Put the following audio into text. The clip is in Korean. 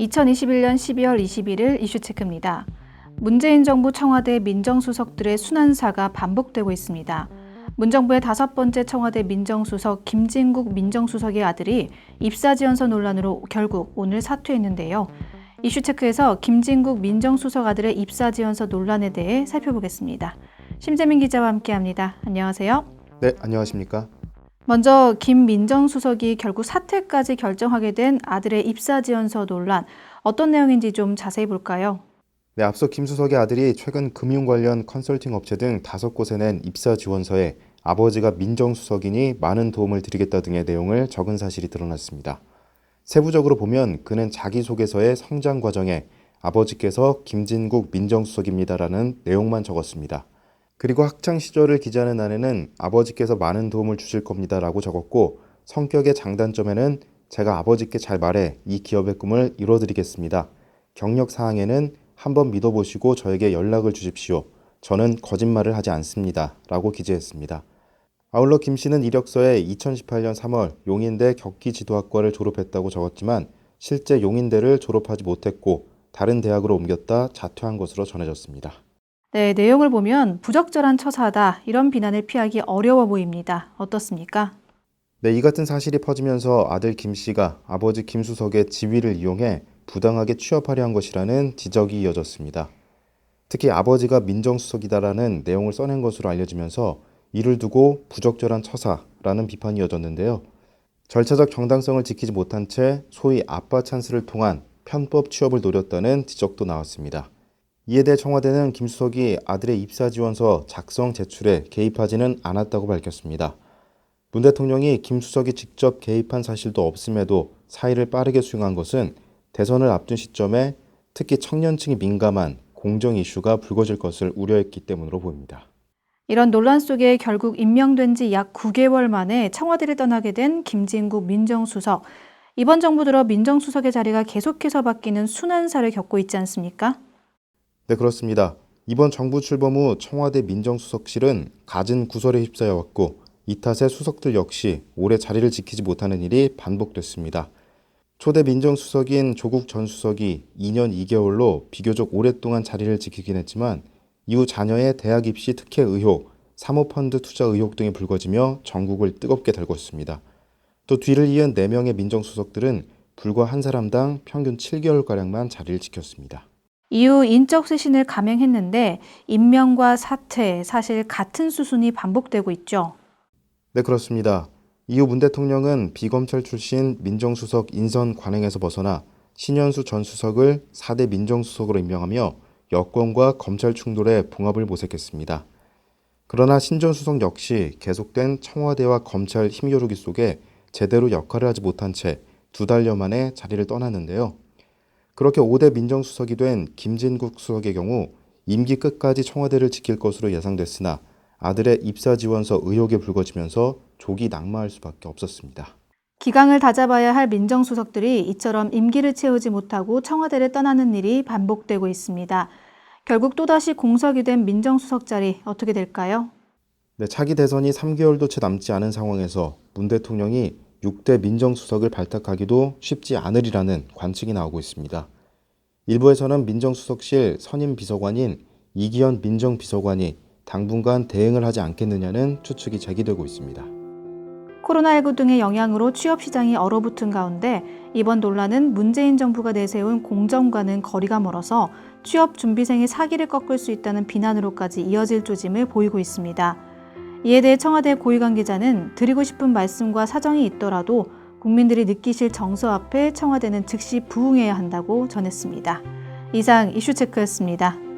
2021년 12월 21일 이슈체크입니다. 문재인 정부 청와대 민정수석들의 순환사가 반복되고 있습니다. 문정부의 5번째 청와대 민정수석 김진국 민정수석의 아들이 입사지원서 논란으로 결국 오늘 사퇴했는데요. 이슈체크에서 김진국 민정수석 아들의 입사지원서 논란에 대해 살펴보겠습니다. 심재민 기자와 함께합니다. 안녕하세요. 네, 안녕하십니까? 먼저 김 민정수석이 결국 사퇴까지 결정하게 된 아들의 입사지원서 논란, 어떤 내용인지 좀 자세히 볼까요? 네, 앞서 김 수석의 아들이 최근 금융 관련 컨설팅 업체 등 5곳에 낸 입사 지원서에 아버지가 민정수석이니 많은 도움을 드리겠다 등의 내용을 적은 사실이 드러났습니다. 세부적으로 보면 그는 자기소개서의 성장 과정에 아버지께서 김진국 민정수석입니다라는 내용만 적었습니다. 그리고 학창 시절을 기재하는 안에는 아버지께서 많은 도움을 주실 겁니다라고 적었고, 성격의 장단점에는 제가 아버지께 잘 말해 이 기업의 꿈을 이뤄드리겠습니다. 경력 사항에는 한번 믿어보시고 저에게 연락을 주십시오. 저는 거짓말을 하지 않습니다. 라고 기재했습니다. 아울러 김 씨는 이력서에 2018년 3월 용인대 격기지도학과를 졸업했다고 적었지만 실제 용인대를 졸업하지 못했고 다른 대학으로 옮겼다 자퇴한 것으로 전해졌습니다. 네, 내용을 보면 부적절한 처사다, 이런 비난을 피하기 어려워 보입니다. 어떻습니까? 네, 이 같은 사실이 퍼지면서 아들 김 씨가 아버지 김 수석의 지위를 이용해 부당하게 취업하려 한 것이라는 지적이 이어졌습니다. 특히 아버지가 민정수석이다라는 내용을 써낸 것으로 알려지면서 이를 두고 부적절한 처사라는 비판이 이어졌는데요. 절차적 정당성을 지키지 못한 채 소위 아빠 찬스를 통한 편법 취업을 노렸다는 지적도 나왔습니다. 이에 대해 청와대는 김 수석이 아들의 입사지원서 작성 제출에 개입하지는 않았다고 밝혔습니다. 문 대통령이 김 수석이 직접 개입한 사실도 없음에도 사의를 빠르게 수용한 것은 대선을 앞둔 시점에 특히 청년층이 민감한 공정 이슈가 불거질 것을 우려했기 때문으로 보입니다. 이런 논란 속에 결국 임명된 지 약 9개월 만에 청와대를 떠나게 된 김진국 민정수석. 이번 정부 들어 민정수석의 자리가 계속해서 바뀌는 순환사를 겪고 있지 않습니까? 네, 그렇습니다. 이번 정부 출범 후 청와대 민정수석실은 갖은 구설에 휩싸여 왔고 이 탓에 수석들 역시 오래 자리를 지키지 못하는 일이 반복됐습니다. 초대 민정수석인 조국 전 수석이 2년 2개월로 비교적 오랫동안 자리를 지키긴 했지만 이후 자녀의 대학 입시 특혜 의혹, 사모펀드 투자 의혹 등이 불거지며 전국을 뜨겁게 달궜습니다. 또 뒤를 이은 4명의 민정수석들은 불과 한 사람당 평균 7개월가량만 자리를 지켰습니다. 이후 인적 쇄신을 감행했는데 임명과 사퇴, 사실 같은 수순이 반복되고 있죠. 네, 그렇습니다. 이후 문 대통령은 비검찰 출신 민정수석 인선 관행에서 벗어나 신현수 전 수석을 4대 민정수석으로 임명하며 여권과 검찰 충돌에 봉합을 모색했습니다. 그러나 신 전 수석 역시 계속된 청와대와 검찰 힘겨루기 속에 제대로 역할을 하지 못한 채 2달여 만에 자리를 떠났는데요. 그렇게 5대 민정수석이 된 김진국 수석의 경우 임기 끝까지 청와대를 지킬 것으로 예상됐으나 아들의 입사지원서 의혹에 불거지면서 조기 낙마할 수밖에 없었습니다. 기강을 다잡아야 할 민정수석들이 이처럼 임기를 채우지 못하고 청와대를 떠나는 일이 반복되고 있습니다. 결국 또다시 공석이 된 민정수석 자리 어떻게 될까요? 네, 차기 대선이 3개월도 채 남지 않은 상황에서 문 대통령이 6대 민정수석을 발탁하기도 쉽지 않으리라는 관측이 나오고 있습니다. 일부에서는 민정수석실 선임 비서관인 이기현 민정비서관이 당분간 대행을 하지 않겠느냐는 추측이 제기되고 있습니다. 코로나19 등의 영향으로 취업시장이 얼어붙은 가운데 이번 논란은 문재인 정부가 내세운 공정과는 거리가 멀어서 취업 준비생의 사기를 꺾을 수 있다는 비난으로까지 이어질 조짐을 보이고 있습니다. 이에 대해 청와대 고위 관계자는 드리고 싶은 말씀과 사정이 있더라도 국민들이 느끼실 정서 앞에 청와대는 즉시 부응해야 한다고 전했습니다. 이상 이슈체크였습니다.